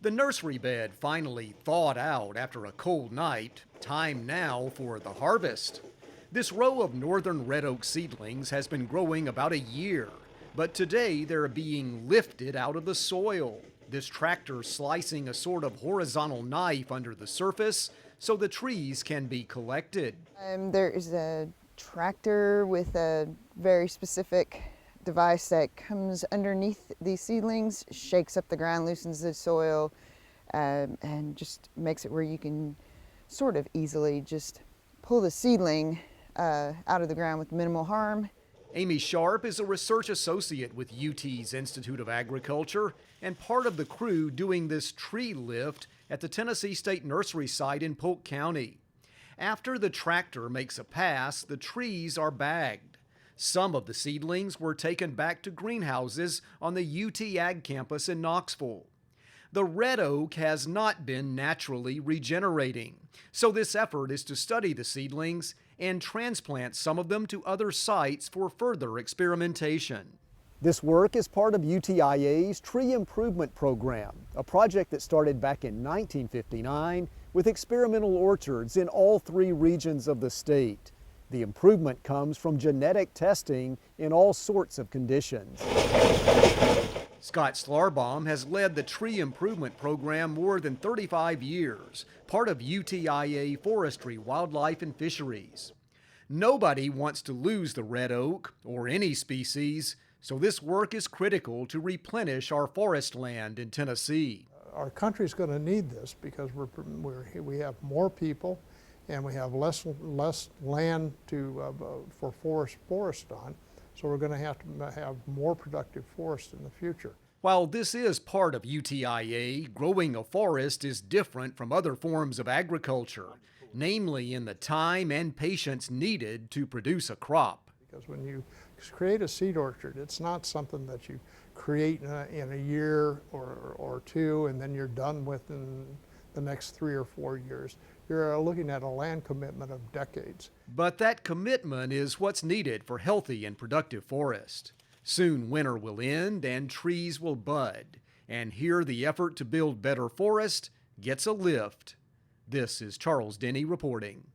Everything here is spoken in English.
The nursery bed finally thawed out after a cold night. Time now for the harvest. This row of northern red oak seedlings has been growing about a year, but today they're being lifted out of the soil. This tractor slicing a sort of horizontal knife under the surface so the trees can be collected. There is a tractor with a very specific device that comes underneath these seedlings, shakes up the ground, loosens the soil, and just makes it where you can sort of easily just pull the seedling out of the ground with minimal harm. Amy Sharp is a research associate with UT's Institute of Agriculture and part of the crew doing this tree lift at the Tennessee State Nursery site in Polk County. After the tractor makes a pass, the trees are bagged. Some of the seedlings were taken back to greenhouses on the UT Ag campus in Knoxville. The red oak has not been naturally regenerating, so this effort is to study the seedlings and transplant some of them to other sites for further experimentation. This work is part of UTIA's Tree Improvement Program, a project that started back in 1959 with experimental orchards in all 3 regions of the state. The improvement comes from genetic testing in all sorts of conditions. Scott Slarbaum has led the Tree Improvement Program more than 35 years, part of UTIA Forestry, Wildlife, and Fisheries. Nobody wants to lose the red oak, or any species, so this work is critical to replenish our forest land in Tennessee. Our country's going to need this because we have more people and we have less land for forest on. So we're going to have more productive forests in the future. While this is part of UTIA, growing a forest is different from other forms of agriculture, namely in the time and patience needed to produce a crop. Because when you create a seed orchard, it's not something that you create in a year or two and then you're done with in the next 3 or 4 years. You're looking at a land commitment of decades. But that commitment is what's needed for healthy and productive forest. Soon winter will end and trees will bud. And here the effort to build better forest gets a lift. This is Charles Denny reporting.